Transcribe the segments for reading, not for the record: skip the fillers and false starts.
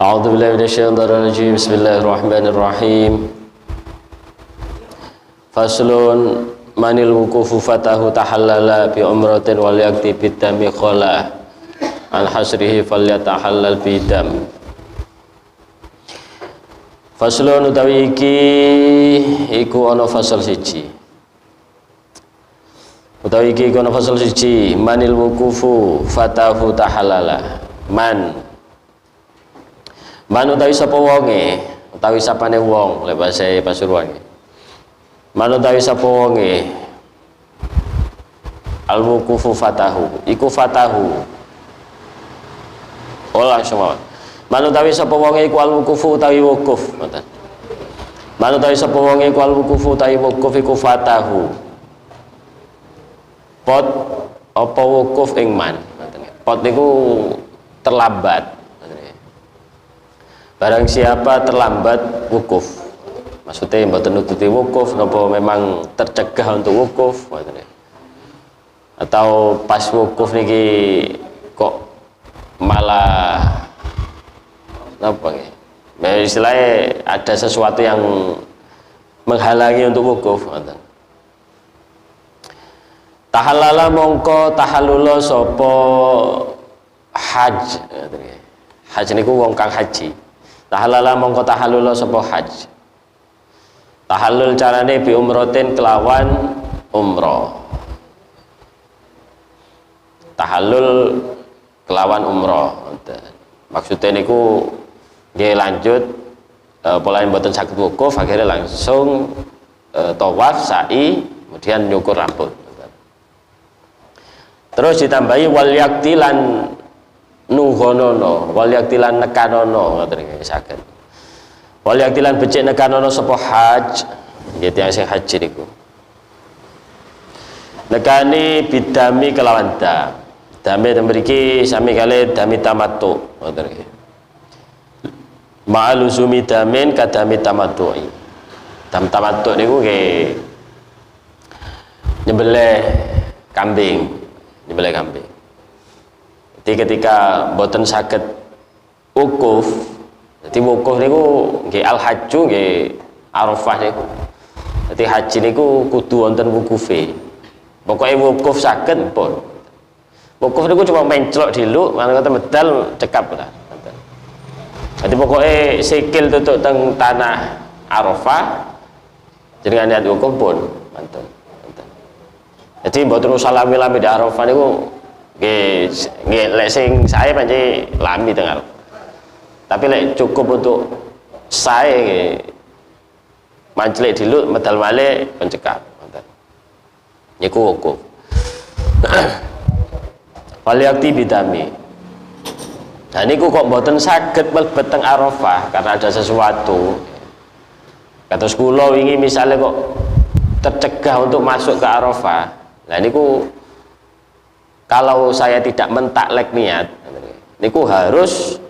A'udzubillahi minasyaitonir rajim. Bismillahirrahmanirrahim. Faslun manil wuqufu fatahu tahallala bi umratin wal yakti bidami khala an hasrihi falyatahallal bidam. Faslun utawi iki iku ana fasal siji. Utawi iki iku ana fasal siji, manil wuqufu fatahu tahallala. Man utawi sapa wonge, utawi sapane wong lek basa Pasuruan. Man utawi sapa wonge al wuqufu fatahu, iku fatahu. Olah semua. Man utawi sapa wonge iku al wuqufu utawi wukuf, ngoten. Man utawi sapa wonge iku al wuqufu utawi wukuf iku fatahu. Pot apa wukuf ing man, ngoten. Pot niku terlambat. Barang siapa terlambat wukuf, maksudnya mboten nututi wukuf, napa memang tercegah untuk wukuf, atau pas wukuf niki kok malah apa nggih? Istilahnya ada sesuatu yang menghalangi untuk wukuf, ngoten. Tahallala mongko tahallula sapa haj, haj niku wong kang haji. Tahallala mongko tahallula sapa haj. Tahallul carane bi umratin kelawan umrah. Tahallul kelawan umrah. Maksudnya niku nggih lanjut pola mboten saged wukuf, akhirnya langsung tawaf, sa'i, kemudian nyukur rambut. Terus ditambahi wal yaktilan nuhonono, wal yaktilan nekanono, ngoten nggih saged. Wal yaktilan becik nekanono sapa haj, nggih tiyang sing haji niku. Nekani bidami kelawan dam. Dame mriki sami kali dami tamattu, ngoten nggih. Ma'aluzumi damin kadami tamattu'i. Dam tamattu niku nggih nyembelih kambing, nyembelih kambing. Jadi ketika boten saged wukuf, jadi wukuf niku nggih al hajju nggih Arafah niku. Jadi haji niku kudu wonten wukufe. Pokoke wukuf saged pun. Wukuf niku cuma menclok diluk, mangko medal cekap lah. Jadi pokoke sikil tutuk teng tanah Arafah jenengan niat wukuf pun mantun. Jadi mboten usah lami-lami di Arafah niku nggih lek sing sae pancen lami teng Arafah. Tapi lek cukup untuk sae nggih manclek diluk medal malih pencekap ngoten. Niku wukuf. Waliyakti bidami. Nah niku kok mboten saged mlebet teng Arafah karena ada sesuatu. Kados kula wingi misale kok tercegah untuk masuk ke Arafah. Lah niku kalau saya tidak mentaklek niat, niku harus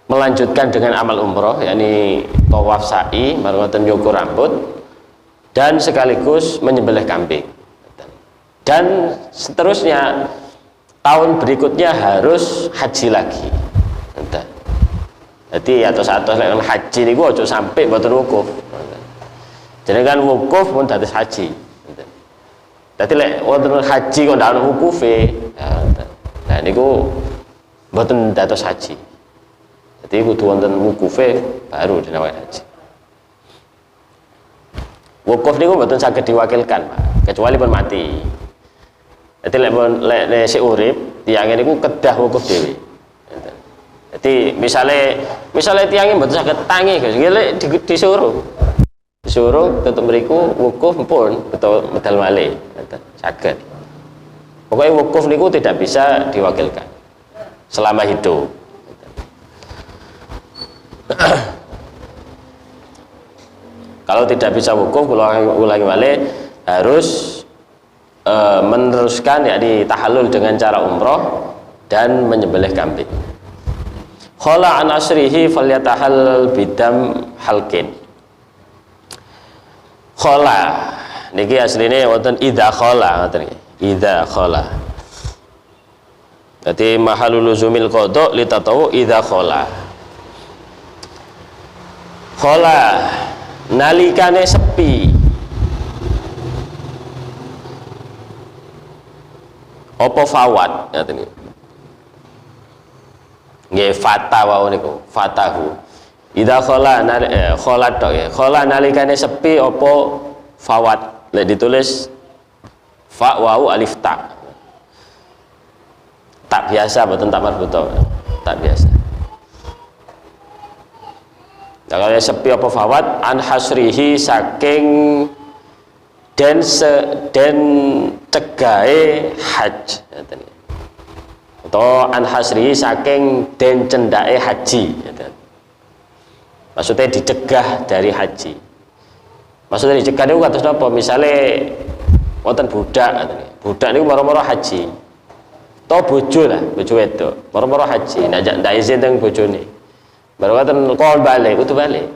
melanjutkan dengan amal umroh, yakni tawaf, sa'i, marwatan, nyukur rambut, dan sekaligus menyembelih kambing. Dan seterusnya tahun berikutnya harus haji lagi. Jadi atus-atus dengan haji niku aja sampai mboten wukuf. Jadi kan wukuf pun dados haji. Dadi lek wonten haji kok ndak ana wukufe, nah niku mboten dados haji. Jadi kudu wonten wukufe baru dinamai haji. Wukuf niku mboten saged diwakilkan, Pak, kecuali pun mati. Jadi lek sik urip, tiyange niku kedah wukuf dhewe. Jadi misale tiyange mboten saged tangi, Gus, nggih disuruh tetep mriku wukuf pun betul medal malih saged. Pokoknya wukuf niku tidak bisa diwakilkan selama hidup. Kalau tidak bisa wukuf, ulangi malih, harus meneruskan yakni tahallul dengan cara umroh dan menyembelih kambing. Khala an asrihi falyatahallal bidam halkin. Khala niki asline wonten idza khala, ngoten nggih. Idza khala. Dadi mahalul luzumil qada li tatawu idza khala. Khala nalikane sepi apa fawat ngaten iki. Nggih fata wau niku, fatahu. Idza khala tok ya. Khala nalikane sepi apa fawat. Lek ditulis fa wau alif ta. Tak biasa mboten tak marbuto. Tak biasa. Nah, kalau sepi apa fawat an hasrihi saking den cegahe haj atau an hasrihi saking den cendake haji. Maksudnya dicegah dari haji. Maksudnya dicegah itu kados napa? Misale wonten budak niku mara-mara haji. To bojo lah, bojo wedok, mara-mara haji, ndak izin teng bojone. Baru wonten kon balik, kudu balik.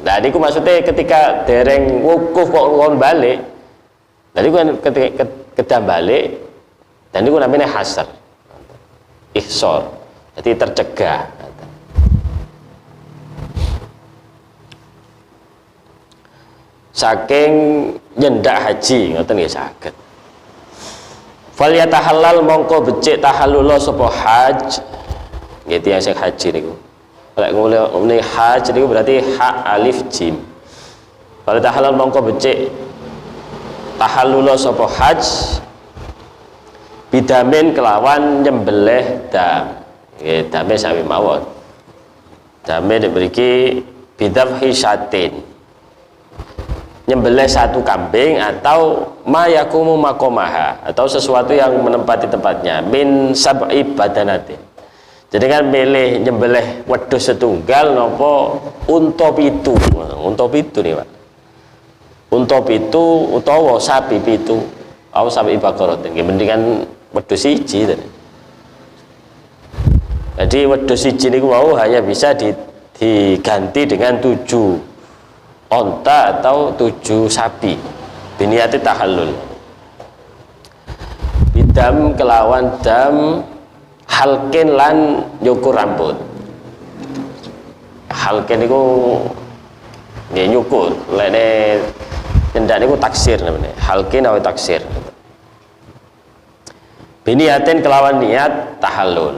Nah niku maksudnya ketika dereng wukuf kok kon balik. Lah niku ketika kedah balik dan niku namanya hasar. Ihsar. Jadi tercegah. Saking nyendak haji ngoten nggih saged. Fal yatahallal mongko becik tahallul sapa haj. Nggih tiyang sing haji niku. Lek ngene haj niku berarti ha alif jim. Fal yatahallal mongko becik tahallul sapa haj bidamin kelawan nyembelih dam. Nggih dame sami mawon. Dame diberi bidafhi syatin. Nyembelih satu kambing atau mayakumu makomaha atau sesuatu yang menempati tempatnya min sab'i badanatin. Jadi kan milih nyembelih wedhus setunggal nopo unta pitu. Unta pitu nih Pak. Unta pitu utawa sapi pitu atau sapi bakaratin. Mendingan wedhus siji tadi. Jadi wedhus siji niku mau hanya bisa diganti dengan 7 onta atau 7 sapi biniati tahallul bidam kelawan dam halkin lan nyukur rambut. Halkin itu nggih nyukur, lene nyendak niku taksir namanya. Halkin atau taksir. Biniatin kelawan niat tahallul.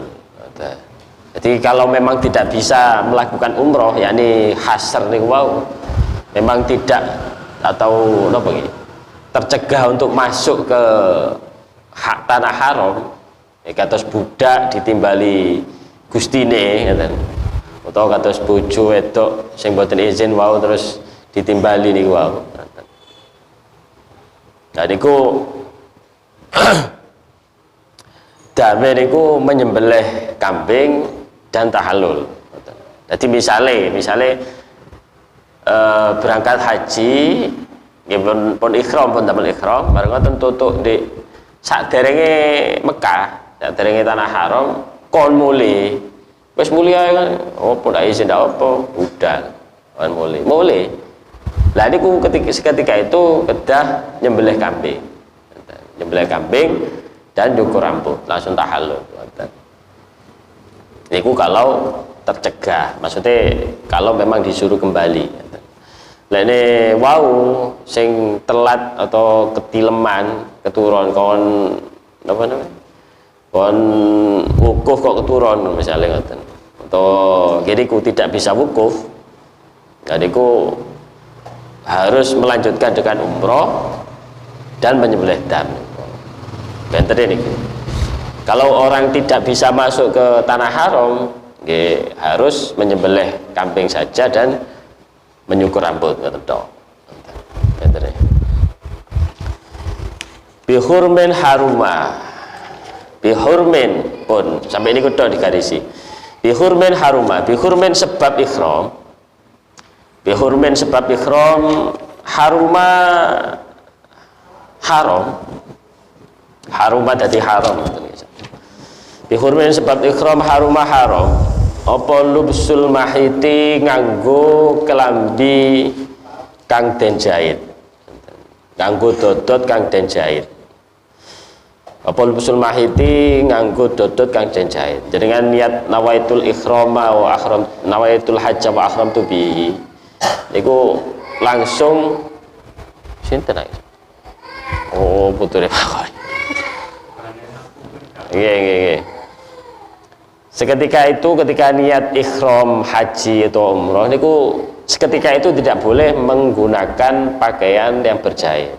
Jadi kalau memang tidak bisa melakukan umroh yakni hasr niku wau memang tidak atau apa gitu, tercegah untuk masuk ke tanah haram, kados budak ditimbali gustine ngoten, utawa kados bojo wedok sing boten izin wau terus ditimbali niku wau. Nah niku dame niku menyembelih kambing dan tahallul. Jadi misale berangkat haji nggih pun ihram pun damel ihram bareng ngoten tutuk di saderenge Mekah, saderenge tanah haram kon mule. Wis mule ae kan. Opo ndak izin ndak apa, budal. Kon mule. Lah niku ketika itu kedah nyembelih kambing. Nyembelih kambing dan cukur rambut, langsung tahallul. Niku kalau tercegah, maksudnya kalau memang disuruh kembali. Lene wau sing telat atau ketileman keturun kon apa namanya? Kon wukuf kok keturun misalnya ngoten. Atau jadi ku tidak bisa wukuf. Jadi ku harus melanjutkan dengan umroh dan menyembelih dam. Benten niku. Kalau orang tidak bisa masuk ke tanah haram, harus menyembelih kambing saja dan menyukur rambut ngoten tok. Benten. Bihurmin haruma. Bihurmin pun sampai ini kudu digarisi. Bihurmin haruma, bihurmin sebab ihram. Bihurmin sebab ihram haruma haram. Haruma dadi haram. Bihurmin sebab ihram haruma haram. Apa lubsul mahiti nganggo kelambi kang den jahit. Nganggo dodot kang den jahit. Apa usul mahiti nganggo dodot kang den jahit. Jenengan niat nawaitul ikhrama wa akhram nawaitul hajja wa akhramtu bihi. Niku langsung sinten ae. Oh, puture Pak. Nggih. Seketika itu ketika niat ikhram haji atau umroh niku seketika itu tidak boleh menggunakan pakaian yang berjahit.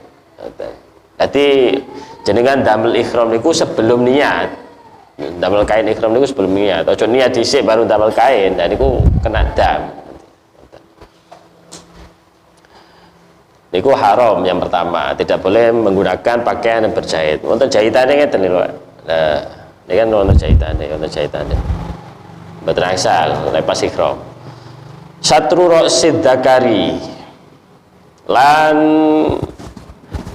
Jadi jenengan damel ikhram niku sebelum niat. Damel kain ikhram niku sebelum niat. Ojo niat dhisik baru damel kain, dan niku kena dam. Niku haram yang pertama, tidak boleh menggunakan pakaian yang berjahit. Wonten jahitane ngeten lho, Pak. Nah, ini kan wonten jahitane. Mboten angsal lepas ikhram. Satru ra'sid dzakari lan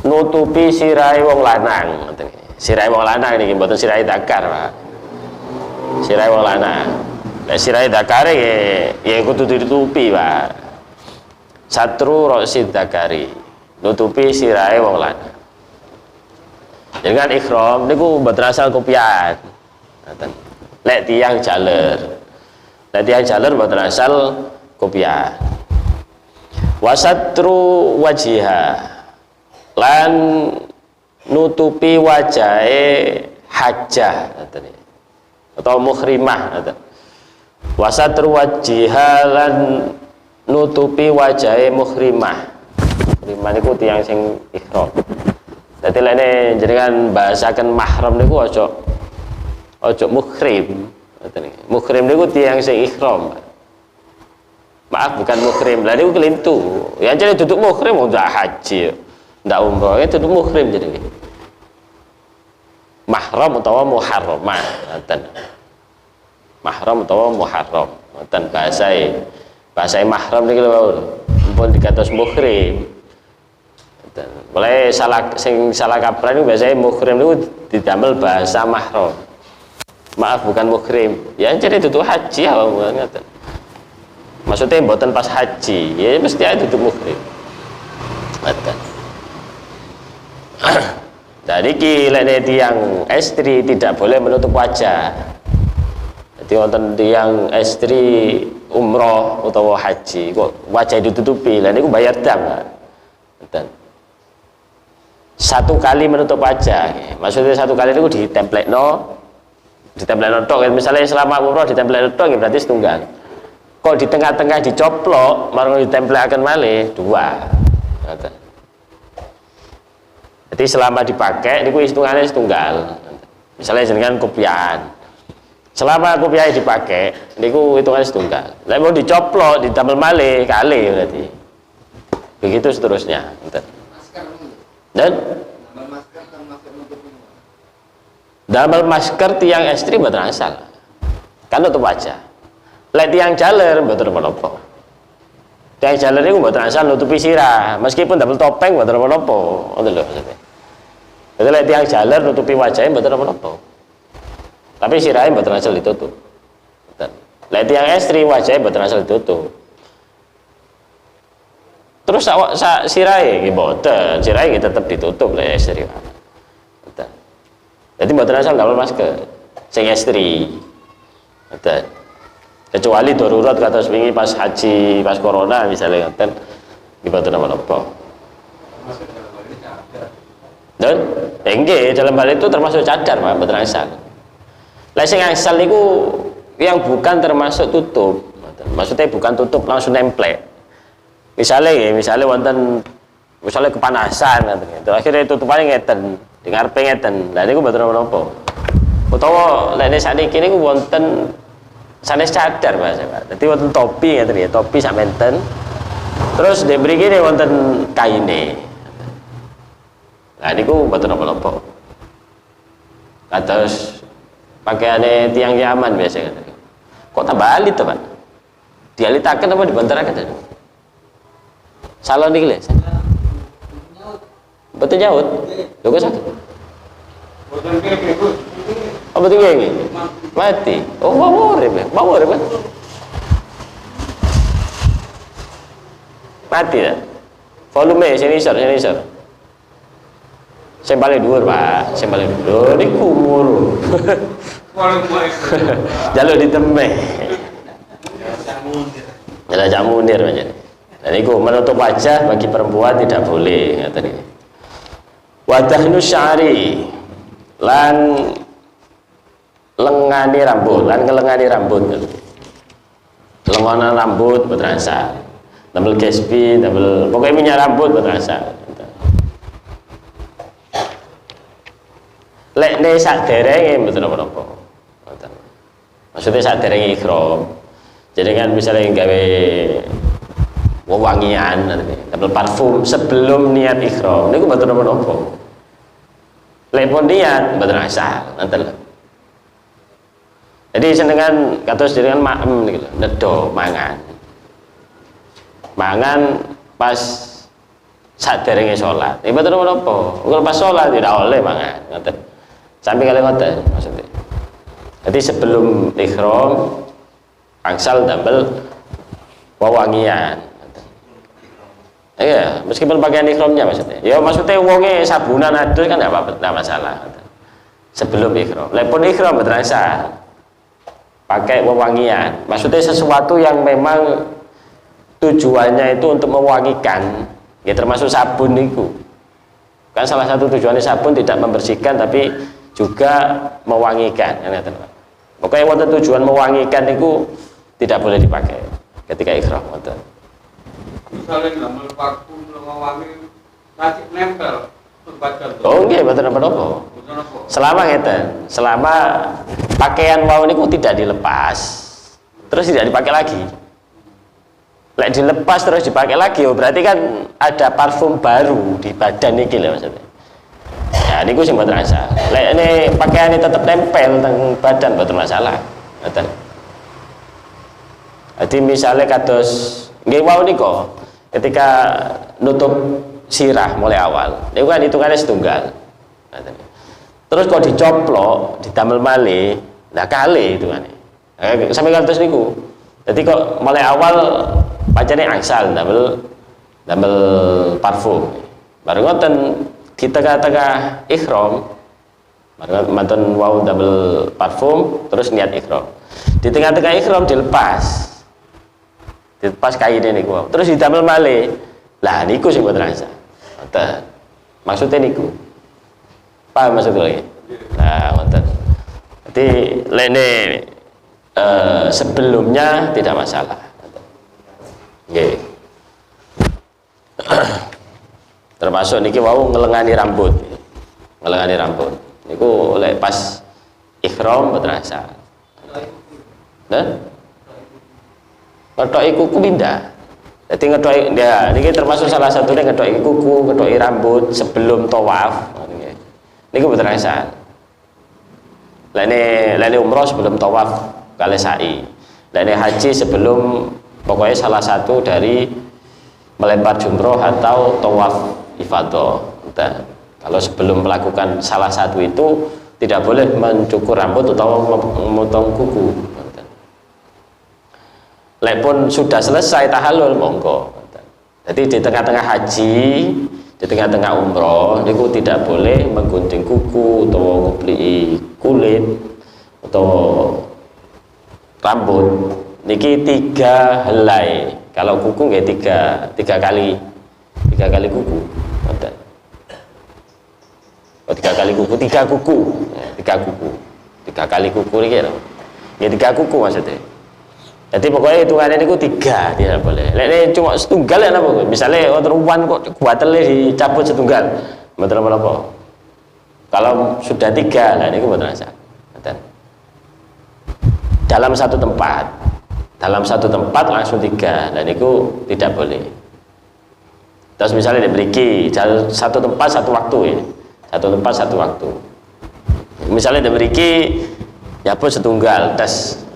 nutupi sirahe wong lanang, ngoten iki. Sirahe wong lanang niki mboten sirahe dzakar, Pak. Sirahe wong lanang. Nek sirahe dzakare ya kudu ditutupi, Pak. Satru ra'sid dzakari, nutupi sirahe wong lanang. Dengan ikhram niku mboten asal kopian. Ngoten. Lek tiyang jaler mboten asal kopian. Wasatru wajiha lan nutupi wajahe hajjah atau muhrimah. Wasatru wajiha lan nutupi wajahe muhrimah. Muhrimah niku tiyang sing ikhram. Dadi lene jenengan bahasaken mahram niku ojo muhrim. Muhrim niku tiyang sing ikhram. Maaf, bukan muhrim. Lah niku kelintu. Ya jane duduk muhrim udah haji, ndak umroh, itu duduk muhrim jenenge. Mahram utawa muharramah, ngoten. Mahram utawa muharram, ngoten bahasae. Bahasae mahram niki lho, mumpun dikatos muhrim. Ngoten. Mulai salah kaprah niku biasane muhrim niku didamel bahasa mahram. Maaf, bukan muhrim. Ya jane duduk haji ngoten. Maksudnya mboten pas haji, ya mesti ada duduk muhrim. Ngoten. Jadi lek tiyang istri tidak boleh menutup wajah. Jadi wonten tiyang istri umroh utawa haji kok wajah ditutupi, lha niku bayar dam, Pak. Ngoten. Satu kali menutup wajah. Maksudnya satu kali niku ditemplekno tok. Misalnya selama umroh ditemplekno tok berarti setunggal. Kok di tengah-tengah dicoplok, marang ditemplekaken malih dua. Ngoten. Jadi selama dipakai niku hitungane setunggal. Misalnya jenengan kopiahan. Selama kopiah dipakai niku hitungane setunggal. Lek mau dicoplok, ditamel malih kali berarti. Begitu seterusnya. Dan damel masker tiang istri mboten asal. Kan nutup wajah. Lek tiang jaler mboten menapa. Tiang jaler niku mboten asal nutupi sirah, meskipun damel topeng mboten menapa. Ngoten lho maksudnya. Jadi lek tiang jaler nutupi wajahnya mboten menapa. Tapi sirahnya mboten asal ditutup. Lek tiang istri wajahnya mboten asal ditutup. Terus sak sirahe nggih mboten, sirahe nggih tetep ditutup lek istri. Ngoten. Jadi mboten asal damel masker sing istri. Ngoten. Kecuali darurat kata wingi pas haji, pas corona misalnya ngoten, nggih mboten napa-napa. Dan enggak dalam hal itu termasuk cadar, Pak, mboten asal. Lah sing asal niku yang bukan termasuk tutup. Maksudnya bukan tutup langsung nemplek. Misalnya wonten kepanasan ngoten gitu. Akhirnya tutupane ngeten, di ngarepe ngeten. Lah niku mboten napa-napa. Utawa lek sakniki niku wonten sanes cadar, Mas, Pak. Dadi wonten topi ngeten ya, topi sak menten. Terus di mriki wonten kaine. Nah niku mboten napa-napa. Kados pakaiane tiyang Yaman biasa kan. Kok tambah alit to, Pak? Dialitaken apa dibantaraken? Salon iki lho. Mboten nyaut. Lho kok sakit? Mboten nggih, Bu. Oh, mboten nggih. Mati. Oh, mawur ya. Mati ya. Volume sini isor. Sing paling dhuwur, Pak. Sing paling dhuwur niku umur. Jaluk ditemeh. Jalan Cak Munir macam. Dan niku menutup wajah bagi perempuan tidak boleh ngaten iki. Wadahnu syari lan lengani rambut, lan ngelengani rambut. Lengonan rambut berasa. Double gespi, double pokoknya minyak rambut berasa. Lek ne sak derenge mboten napa-napa. Maksudnya sak derenge ihram. Jadi kan misalnya gawe wewangian, double parfum sebelum niat ihram niku mboten napa-napa. Lek pun niat mboten asal, nanten. Jadi senengan kados jenengan maem niku lho, nedo mangan. Mangan pas saderenge salat. Iki mboten napa-napa. Engko pas salat tidak oleh mangan, ngoten. Sampai kali ngoten maksudnya. Jadi sebelum ihram angsal damel wewangian. Iya, meskipun pakaian ihramnya maksudnya. Ya maksudnya wonge sabunan adus kan enggak masalah. Sebelum ihram. Lek pun ihram berasa pakai wewangian. Maksudnya sesuatu yang memang tujuannya itu untuk mewangikan. Ya termasuk sabun itu. Kan salah satu tujuannya sabun tidak membersihkan tapi juga mewangikan. Pokoknya wonten tujuan mewangikan itu tidak boleh dipakai ketika ihram. Misalnya ngambil parfum mewangi nanti nempel badan. Oh nggih, mboten napa-napa. Selama ngeten, selama pakaian wau niku tidak dilepas, terus tidak dipakai lagi. Lek dilepas terus dipakai lagi, oh berarti kan ada parfum baru di badan niki lho maksudnya. Ya niku sing mboten masalah. Lek ini pakaian tetap nempel teng badan mboten masalah. Ngoten. Jadi misalnya kados nggih wau nika ketika nutup sirah mulai awal, niku kan hitungannya setunggal. Terus kok dicoplok, didamel malih, nah kali hitungannya. Sampai kados niku. Jadi kok mulai awal pancene angsal damel parfum. Baru ngoten di tengah-tengah ihram, baru manten wau damel parfum terus niat ihram. Di tengah-tengah ihram dilepas kainnya niku. Terus didamel malih. Lah niku sing mboten rasa. Ngoten. Maksudnya niku. Paham maksudnya? Nah, ngoten. Jadi lene sebelumnya tidak masalah. Nggih. Termasuk niki wau ngelengani rambut. Ngelengani rambut. Niku oleh pas ihram mboten rasa. Nah? Ngetoki kuku pindah. Jadi ngetoki ya niki termasuk salah satunya ngetoki kuku, ngetoki rambut sebelum tawaf. Niku mboten rasa. Lene umroh sebelum tawaf kali sa'i. Lene haji sebelum pokoknya salah satu dari melempar jumroh atau tawaf ifadah. Kalau sebelum melakukan salah satu itu tidak boleh mencukur rambut atau memotong kuku. Lek pun sudah selesai tahallul monggo. Jadi di tengah-tengah haji, di tengah-tengah umroh niku tidak boleh menggunting kuku atau ngupliki kulit atau rambut. Niki 3 helai. Kalau kuku nggih 3 kali kuku. Oh 3 kali kuku, 3 kuku. 3 kali kuku niki lho. Ya 3 kuku maksudnya. Jadi pokoknya hitungannya niku 3 tidak boleh. Lek cuma setunggal ya napa? Misalnya teruan kok guatele dicabut setunggal. Mboten apa-apa. Kalau sudah 3 lah niku mboten asa. Dalam satu tempat langsung 3. Lah niku tidak boleh. Terus misalnya diberi satu tempat satu waktu ya. Satu tempat satu waktu. Misalnya diberi nyabut setunggal tes.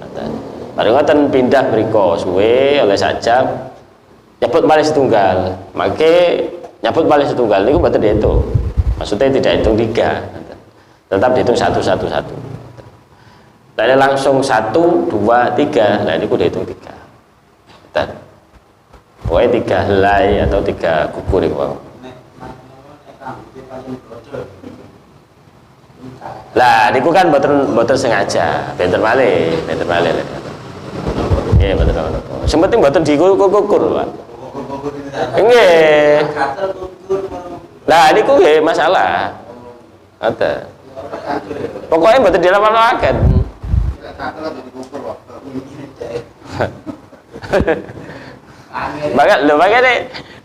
Baru ngoten pindah mriko suwe oleh sajam nyabut malih setunggal. Maka nyabut malih setunggal niku mboten dihitung. Maksudnya tidak hitung 3. Tetap dihitung 1 1 1. Lah langsung 1 2 3. Lah niku dihitung 3. Pokoknya 3 helai atau 3 kuku niku. Lah niku kan mboten sengaja, benten malih lho. Nggih, mboten napa. Sing penting mboten dikukur, Pak. Nggih. Lah niku nggih masalah. Ngoten. Pokoknya mboten dilapor-laporkan. Makanya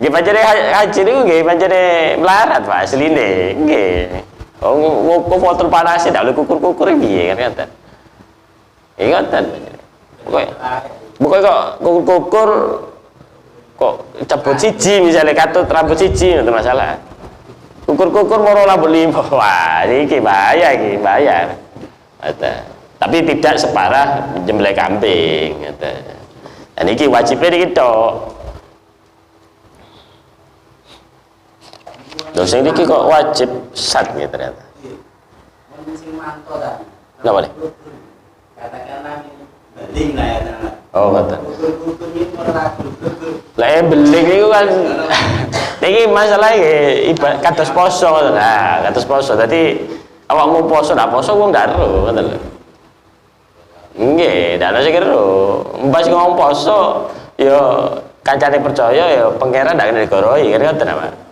nggih pancene haji niku nggih pancene melarat Pak asline. Nggih. Wong foto panase ndak oleh kukur-kukur piye kan ngoten. Nggih ngoten. Pokoke kok kukur-kukur kok cabut siji misalnya katut rambut siji ngoten masalah. Kukur-kukur moro rambut 5. Wah, iki bahaya iki, bahaya. Ngoten. Tapi tidak separah nyembelih kambing ngoten. Dan iki wajibnya iki tok. Dosen ini kok wajib sat gitu ternyata. Kenapa nih? Katakanlah beling lah ya. Oh betul. Lah beling itu kan, ini masalahnya ibarat kados poso, nah kados poso. Tadi awak mau poso, ndak poso, wong ndak ero, betul. Nggih, ndak ada sing ero. Mbas ngomong poso, yo kancane percaya, yo pangeran ndak kena digoroi, kan ngoten apa?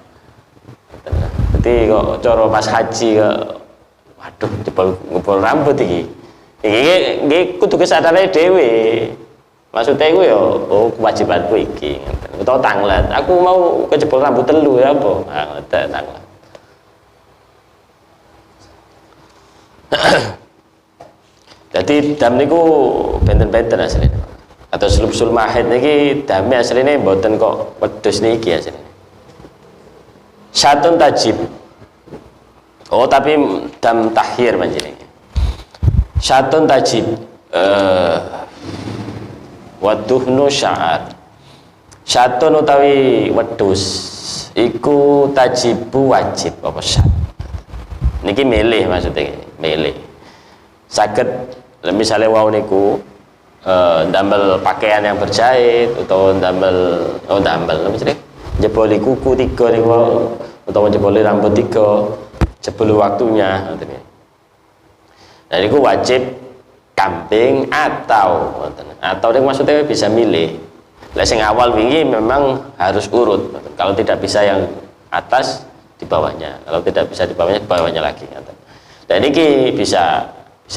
Jadi kok cara pas haji kok waduh jebol rambut iki. Iki kudu kesadare dhewe. Maksudnya iku ya oh kewajibanku iki. Utawa tanglet. Aku mau kejebol rambut telu ya apa? Ah ngoten tanglet. Jadi dam niku benten-benten asline. Atau sul mahid niki dame asline mboten kok wedhus niki asline. Syatun tajib. Oh tapi dam tahir panjenengan. Syatun tajib waduhnu sya'ar. Syatun utawi wedhus iku tajibu wajib apa syat. Niki milih maksudnya milih. Saged misalnya wau niku ndamel pakaian yang berjahit atau ndamel ndamel maksudnya jeboli kuku 3 niku utawa jeboli rambut 3 jebol waktunya ngoten. Nah niku wajib kambing atau niku maksudnya bisa milih. Lah sing awal wingi memang harus urut. Kalau tidak bisa yang atas di bawahnya. Kalau tidak bisa di bawahnya lagi ngoten. Dan niki bisa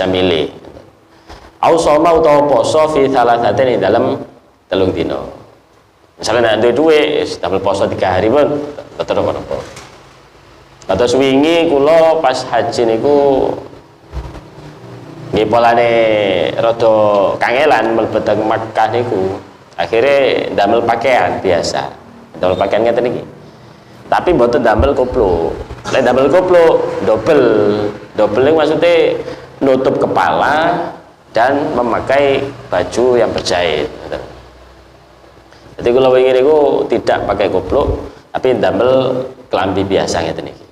milih. Au soma utawa poso fi thalathatin dalam 3 dina. Misalnya nek duwe damel poso 3 hari pun betul apa-apa. Atau swingi kula pas haji niku nggih polane rada kangelan mlebet teng Makkah niku. Akhirnya damel pakaian biasa. Damel pakaian ngeten iki. Tapi mboten damel koplo. Lek damel koplo double maksudnya nutup kepala dan memakai baju yang berjahit. Jadi kalau ingin niku tidak pakai koplo, tapi damel kelambi biasa ngeten iki.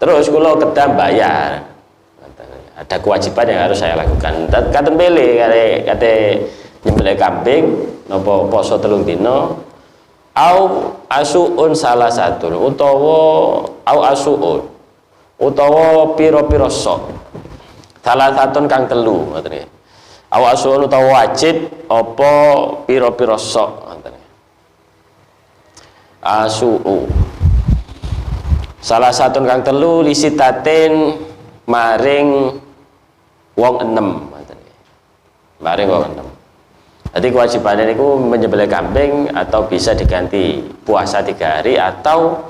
Terus kalau kedah bayar, ada kewajiban yang harus saya lakukan. Katen pilih kate nyembelih kambing, nopo poso 3 dina, au asuun salah satu, utawa piro-piro sok, salah satu kang telu, ngoten. Au asuun utawa wajib, apa piro-piro sok, ngoten. Asuu salah satu kang telu lisitaten maring wong 6 maring wong 6. Jadi kewajibannya niku menyembelih kambing atau bisa diganti puasa 3 hari atau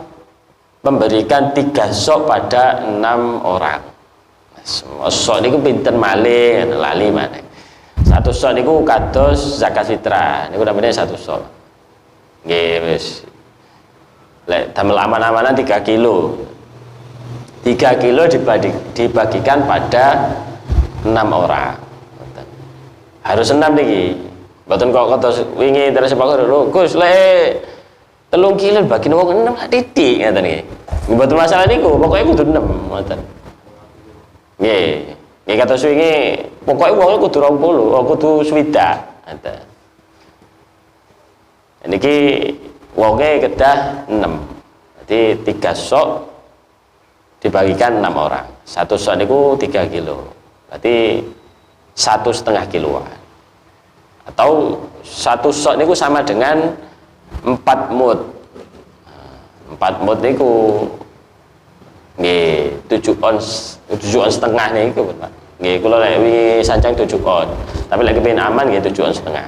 memberikan 3 sok pada 6 orang. Sok niku pinten malih lali maneh. 1 sok niku kados zakat fitrah niku namanya 1 sok. Nggih wis. Lek damel aman-amanan 3 kilo. 3 kilo dibagikan pada 6 orang. Harus 6 niki. Mboten kok kados wingi terus Pak Gus lek 3 kilo bagi wong 6 titik ngoten nggih. Mboten masalah niku, pokoke kudu 6 ngoten. Nggih. Nggih kados wingi pokoke wong kudu 20, kudu swidak ngoten. Niki wonge kedah 6. Jadi 3 sok dibagikan 6 orang. Satu sok niku 3 kilo. Berarti 1,5 kiloan. Atau satu sok niku sama dengan 4 mud. 4 mud niku nggih 7 ons, 7 ons setengah niku, Pak. Nggih, kula lek wingi sancang 7 on. Tapi lek kepengin aman nggih 7 on setengah.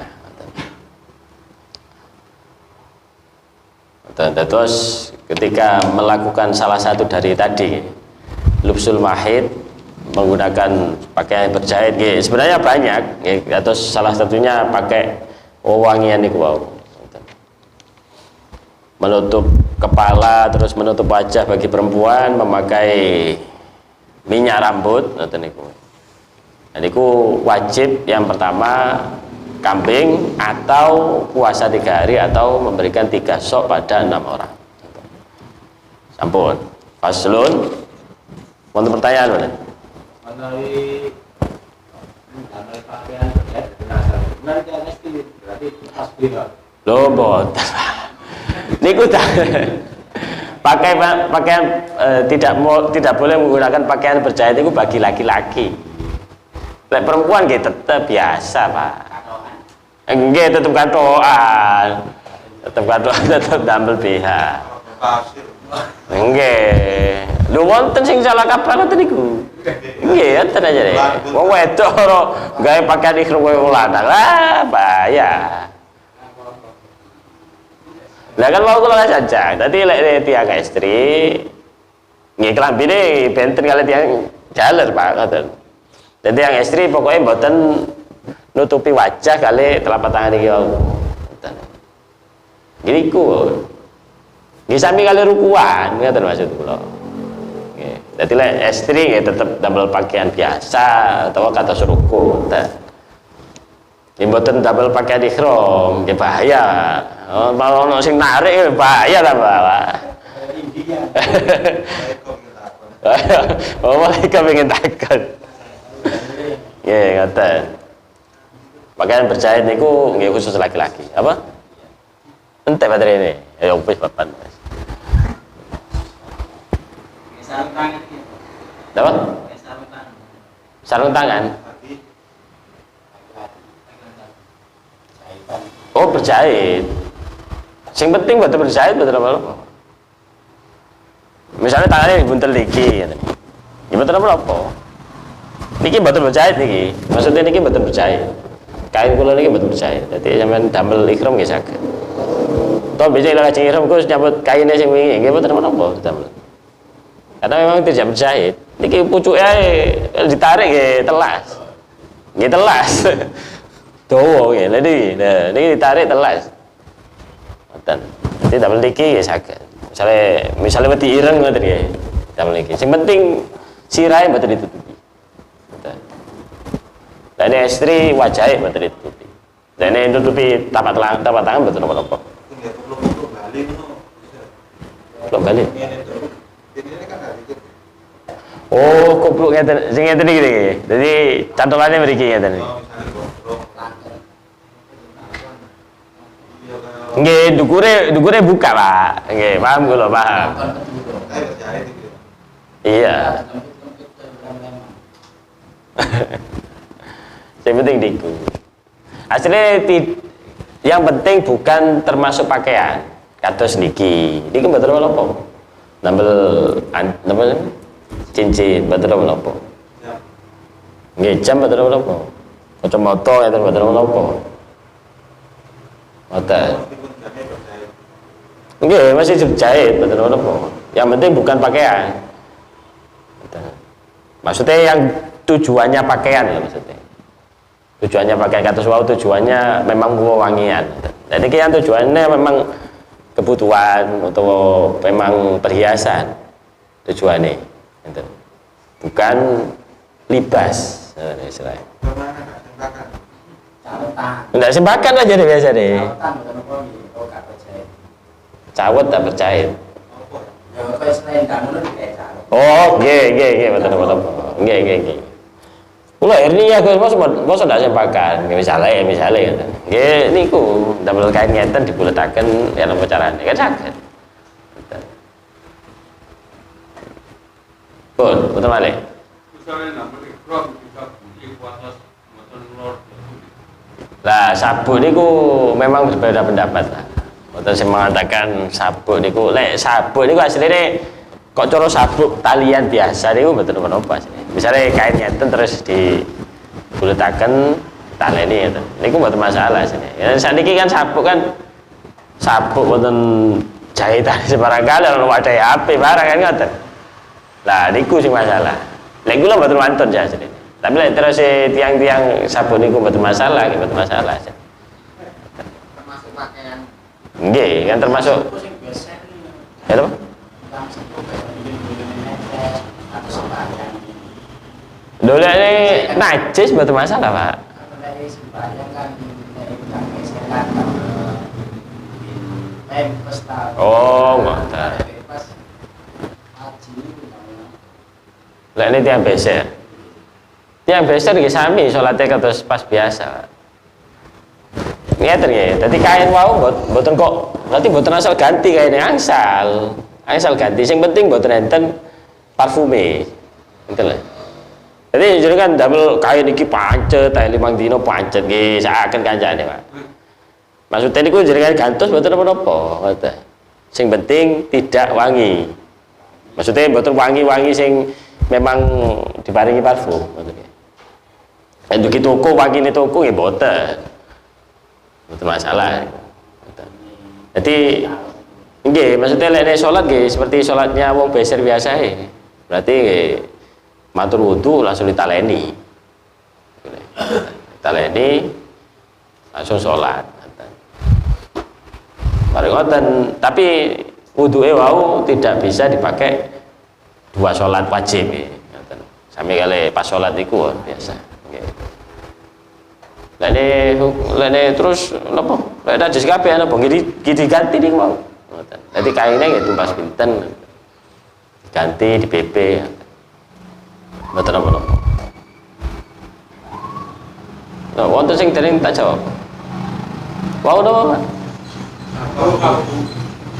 Terus ketika melakukan salah satu dari tadi lubsul mahid menggunakan pakaian berjahit, sebenarnya banyak, atau salah satunya pakai wewangian niku wau. Menutup kepala terus menutup wajah bagi perempuan, memakai minyak rambut ngoten niku. Niku wajib yang pertama kambing atau puasa 3 hari atau memberikan 3 sok pada 6 orang. Sampun. Faslun. Wonten pertanyaan mana? Mengenai pakaian berjahit benar berarti tasbih. Loh, bot. Niku pakaian tidak boleh menggunakan pakaian berjahit itu bagi laki-laki. Lek perempuan nggih tetep biasa, Pak. Nggih tetep katokan. Tetep damel BH. Nggih. Lho wonten sing salah kaprah ngoten niku. Nggih, enten aja deh. Wong wedok ora gawe pakaian ihram koyo lanang. Lah, bahaya. Lah kan mau kula saja. Dadi lek tiang istri nggih klambine benten kali tiang jaler, Pak, ngoten. Dadi yang istri pokoknya mboten nutupi wajah kali telapak tangan iki wau. Ngoten. Niku. Nggih sami kali rukuan, ngoten maksud kula. Nggih. Dadi lek istri nggih tetep damel pakaian biasa atau kados ruku. Nggih mboten damel pakaian ihram, nggih bahaya. Oh, kalau ono sing narik bahaya ta, Pak. India. Oh, mereka pengen takut. Nggih, ngoten. Pakaian berjahit niku nggih khusus laki-laki. Apa? Entek baterai ini. Ya wis papan. Sarung tangan iki. Apa? Sarung tangan. Sarung tangan. Oh, berjahit. Sing penting buat berjahit betul apa? Misalnya tangannya buntel iki, ya betul apa? Niki betul berjahit niki. Maksudnya niki betul berjahit. Kain kula niki betul berjahit. Jadi sampean damel ihram nggih saged. Toh bisa lek lajeng ihram kus nyambut kainnya sing wingi nggih betul apa damel. Karena memang tidak berjahit. Niki pucuke ditarik nggih telas. Nggih telas. Dawa nggih. Nah, niki ditarik telas. Ngoten. Jadi damel niki nggih saged. Misalnya wedi ireng ngoten nggih. Damel niki. Sing penting sirahe mboten ditutupi. Lah ini istri wajahnya mboten ditutupi. Lah ini nutupi tapak tangan mboten napa-napa. Kupluk bali. Oh, kupluk ngeten sing ngeten iki. Dadi cantolane mriki ngeten. Nggih, dukure buka, Pak. Nggih, paham kula, paham. Iya. Yang penting diku. Aslinya yang penting bukan termasuk pakaian. Kados niki. Niki mboten apa-apa. Nambel cincin mboten apa-apa. Nggih, jam mboten apa-apa. Kacamata enten mboten apa-apa. Ngoten. Nggih, masih jahit mboten apa-apa. Yang penting bukan pakaian. Maksudnya yang tujuannya pakaian ya maksudnya. Tujuannya pakaian kados wau tujuannya memang wewangian. Jadi yang tujuannya memang kebutuhan atau memang perhiasan tujuannya gitu. Bukan libas istilahnya. Enggak sembakan aja deh biasa deh. Cawet tak percaya. Oh, nggih, betul. Nggih. Kula hernia Gus, mosok ndak sempakan. Misale ngoten. Nggih niku damel kain ngeten dibuletaken ya napa carane kan saged. Pun, betul malih. Misalnya namanya ikram bisa bunyi kuasa mboten lor. Lah sabuk niku memang berbeda pendapat lah. Wonten sing mengatakan sabuk niku sabuk niku asline kok cara sabuk talian biasa niku mboten napa-napa asline. Misale kain ngeten terus dibuletaken taleni ngeten. Niku mboten masalah asline. Ya saniki kan sabuk wonten jahitan sebarang kali ono wadah HP barang kan ngoten. Lah niku sing masalah. Lek kula mboten wonten ya asline. Tapi lek terus tiang-tiang sabun niku mboten masalah, mboten masalah. Termasuk pakaian. Nggih, kan termasuk Sing biasa ya to? Dolane najis mboten masalah, Pak. Oh, ngoten. Lek ini tiang beser. Tiang beser nggih sami salatnya kados pas biasa. Ngeten nggih. Dadi kain wau mboten kok berarti mboten asal ganti kaine angsal. Angsal ganti sing penting mboten enten parfume. Ngoten lho. Jadi jenengan damel kain iki pancet, 5 dino pancet nggih saken kancane, Pak. Maksudnya niku jenengan gantos mboten napa-napa, ngoten. Sing penting tidak wangi. Maksudnya mboten wangi-wangi sing memang diparingi parfum ngoten nggih. Nek toko wangine toko nggih mboten. Mboten masalah. Ngoten. Jadi nggih, maksudnya lek salat nggih seperti salatnya wong beser biasa berarti nggih matur wudu langsung ditaleni. Taleni langsung salat. Bareng ngoten, tapi wuduke wau tidak bisa dipakai 2 salat wajib nggih. Ngoten. Sami kali pas salat iku biasa. Nggih. Lene terus napa? Lek najis kabeh napa nggih diganti niku mau. Ngoten. Dadi kaine nggih tumpas pinten. Ganti di PP. Mboten napa-napa. Nah, wonten sing dereng tak jawab. Wau napa, Pak?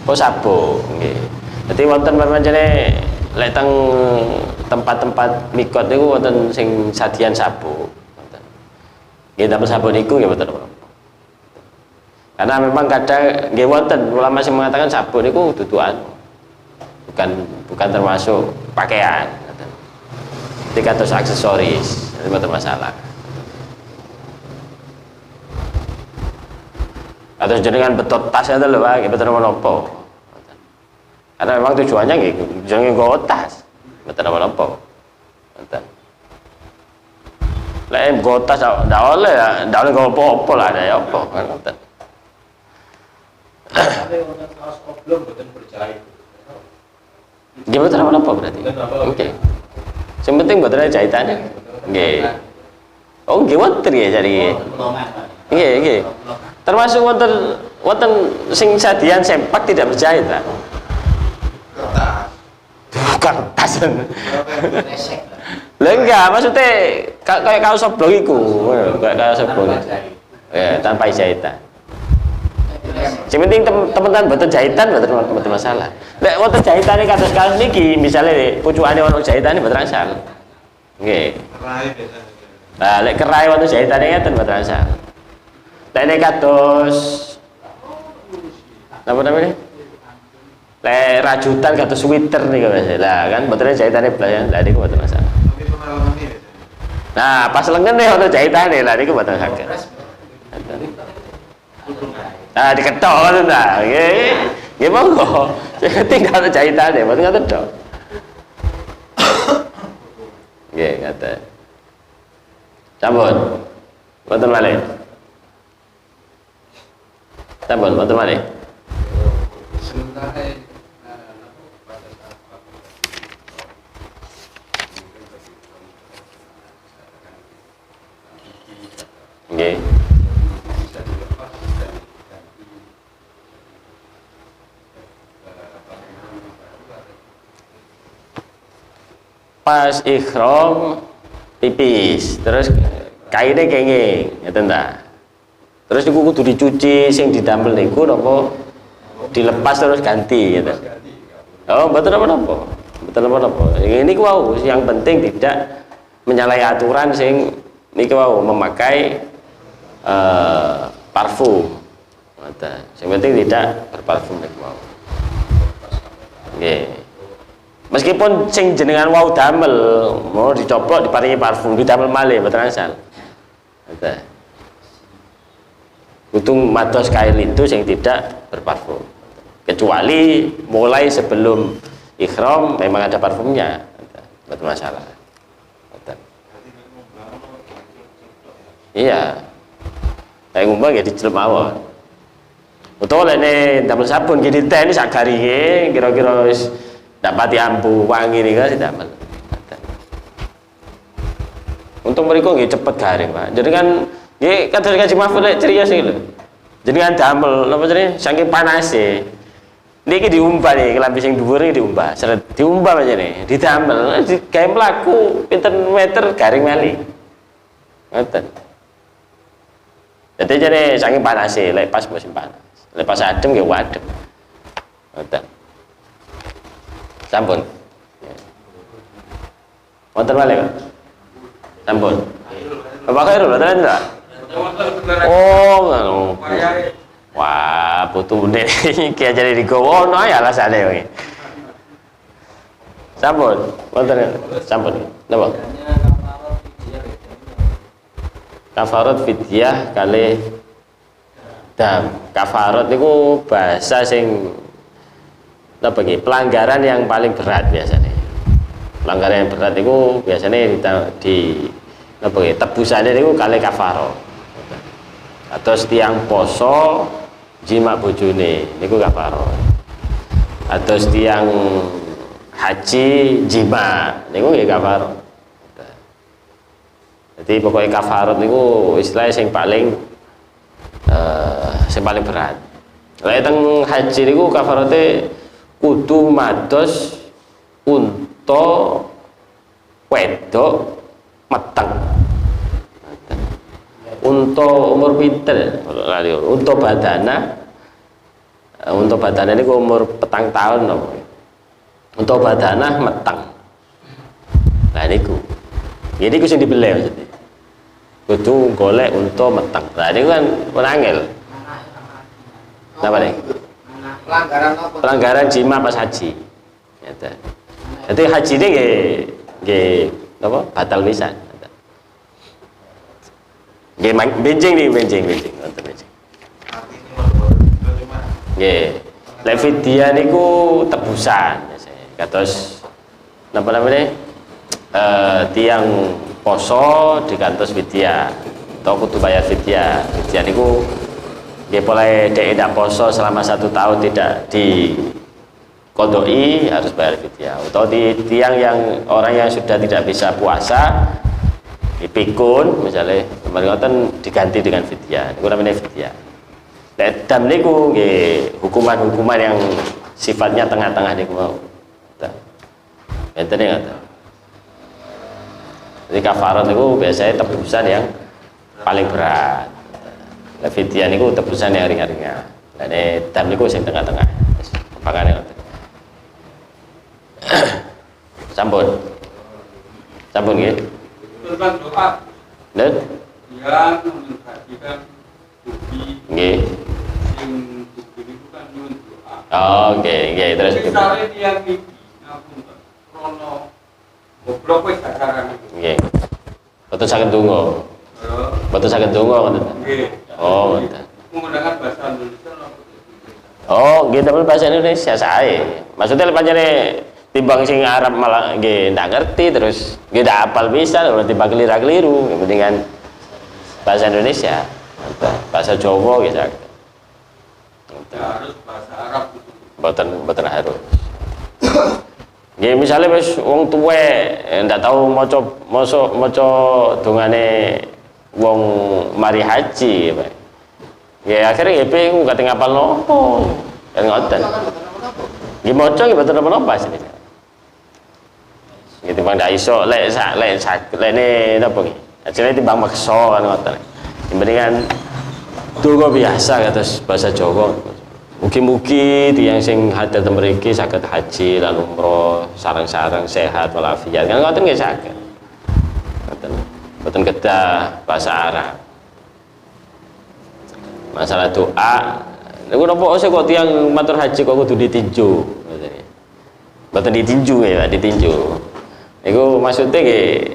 Oh, sabuk nggih. Dadi wonten pancene lek teng tempat-tempat mikot niku wonten sing sadian sabuk. Wonten. Nggih damel sabuk niku nggih mboten apa. Karena memang kadang nggih wonten ulama sing mengatakan sabuk niku dudukan. Bukan termasuk pakaian. Jadi kados aksesoris, itu mboten masalah. Atau jenengan betot tas itu lho Pak, mboten napa-napa. Karena memang tujuannya nggih jenenge nggawa tas, mboten napa-napa. Ngoten. Lek nggawa tas ndak oleh nggawa apa-apa lah ada ya apa kan ngoten. Tapi untuk kaos oblong mboten berjahit. Nggih mboten napa-napa berarti. Oke. Sing penting mboten ada jahitane. Nggih. Oh nggih wonten nggih jari. Nggih, nggih. Termasuk wonten sing sadian sempak tidak berjahit, Pak. Kertas. Lah enggak, maksudnya kayak kaos oblong iku, kayak kaos oblong. Ya, tanpa jahitan. Sing penting teman-teman mboten jahitan mboten masalah. Lek wonten jahitane kados kaos niki, misale pucukane ono jahitane mboten asal. Nggih. Kerai biasa. Nah, lek kerai wonten jahitane ngeten mboten asal. Lek nek kados apa namanya? Lek rajutan kados sweater niku Mas. Lah kan mboten jahitane blas, lah niku mboten masalah. Tapi pengalaman ini. Nah, pas lengene ono jahitane, lah niku mboten saged. Nah, diketok ngoten ta. Nggih. Nggih monggo. Sing tinggal jahitane, mboten ngoten tok. Nggih, ngoten. Sampun. Mboten malih. Sampun, mboten malih. Sementara Nggih. Pas ihram pipis, terus kaine kenging, ngeten ta. Terus niku kudu dicuci sing didamel niku napa dilepas terus ganti gitu. Oh, mboten napa-napa. betul apa? Ini wow, yang penting tidak menyalahi aturan sing niki wow memakai parfum. Yang penting tidak berparfum niki wow. Nggih. Meskipun sing jenengan wow damel mau dicoplok diparingi parfum didamel malih mboten asal. Kutung matos kail itu yang tidak berparfum. Kecuali mulai sebelum ihram memang ada parfumnya, betul masalah. Iya, kayak ngumbang ya dicelup mawon. Utawa lene damel sabun gini teh ini sakgaringe kira-kira wis dapati ampu wangi nih kan damel. Untung mereka nggih cepet garing, Pak. Jadi kan nggih kados Kanjeng Mahfud lek ceria sih lho. Jenengan damel napa jenenge saking panase. Niki diumbah nih, kelambi sing dhuwur iki diumbah. Seret diumbah aja nih, didamel, gawe mlaku pinten meter garing mali. Ngoten. Dadi jane saking panase, lek pas musim panas. Lek pas adem nggih wadem. Ngoten. Sampun. Wonten malih, Pak. Sampun. Bapak Khairul, ada enggak? Oh, ngono. Wah, putune iki ajare digowo ono ya alasane kowe. Sampun, wonten sampun. Napa? Kafarat fidyah kali dam. Kafarat niku bahasa sing napa nggih? Pelanggaran yang paling berat biasanya. Pelanggaran yang berat niku biasanya di napa nggih? Tebusane niku kali kafarat. Atau tiang poso jima bojone niku kafarat. Atau tiang haji jima niku nggih kafarat. Jadi pokoknya kafarat niku istilahnya sing paling berat. Lah teng haji niku kafarate kudu mados unta wedok meteng. Untuk umur pinter, untuk badana ini umur 4 tahun loh. Untuk badana meteng. Nah niku, jadi ku sing dibeli maksudnya. Kudu golek untuk meteng. Nah ini kan penangil. Apa nih? Pelanggaran jima pas haji. Jadi haji ini apa? Batal pisan. Nggih benjing nih benjing wonten benjing. Nggih. Lek fidyah niku tebusan biasanya. Kados napa namanya? Tiang poso dikantos fidyah. Atau kudu bayar fidyah. Fidyah niku nggih boleh dek ndak poso selama 1 tahun tidak dikodoi harus bayar fidyah. Atau di tiang yang orang yang sudah tidak bisa puasa dipikun misalnya kemarin diganti dengan fidyah. Niku namanya fidyah. Dan niku nggih hukuman-hukuman yang sifatnya tengah-tengah niku mau. Enten ngoten. Jadi kafarat niku biasanya tebusan yang paling berat. Lah fidyah niku tebusan yang ringan-ringan. Lah dam niku sing tengah-tengah. Makane ngoten. Sampun. Sampun nggih. Tentang doa Dan yang memperhatikan bukti nggih. yang bukti itu kan nyuwun doa. Oh, nggih, terus Misalnya tiang iki ngapunten krono goblok wis dasaran iki. nggih. Boten saged donga. Boten saged donga ngoten. Nggih. Oh, ngoten. Menggunakan bahasa Indonesia napa? Oh, nggih damel bahasa Indonesia sae. Maksudnya lek pancene timbang sing Arab malah nggih ndak ngerti terus nggih ndak hafal bisa lho timbang keliru-keliru mendingan bahasa Indonesia. Bahasa Jawa nggih saged. Ya, harus bahasa Arab itu. Boten harus. Nggih misale wis wong tuwek ndak tau maca dongane wong mari haji Pak. Nggih akhire nggih bingung kate ngapal nopo. Kan ngoten. Nggih maca nggih boten napa-napa sini. Gitu bang ndak iso lek lene napa nggih. Ajane timbang maksa kan ngoten. Mendingan donga biasa kados bahasa Jawa. Mugi-mugi tiyang sing hadat mriki saged haji lan umroh sareng-sareng sehat walafiat. Kan ngoten nggih saged. Boten kedah bahasa Arab. Masalah doa, niku napa sih kok tiyang matur haji kok kudu ditinju. Boten ditinju ya, ditinju. Niku maksudnya nggih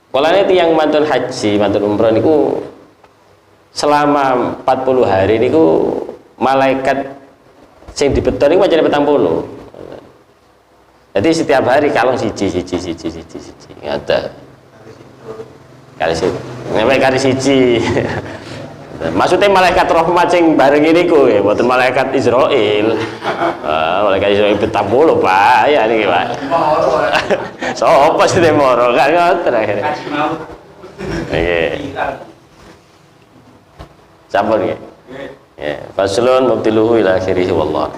polane tiyang matur haji, matur umroh niku selama 40 hari niku malaikat sing dibeton niku pancen 40. Jadi setiap hari kalong siji ngata. Kali siji. Nek kali siji. Maksudnya malaikat rahmat sing bareng niku ya, mboten malaikat Israil. Malaikat Israil 40, Pak. Ya niki, Pak. Sopo sing moro kan ngoten akhire. Nggih. Sampun nggih. Ya, faslun mubtiluhu ila akhirih wallah.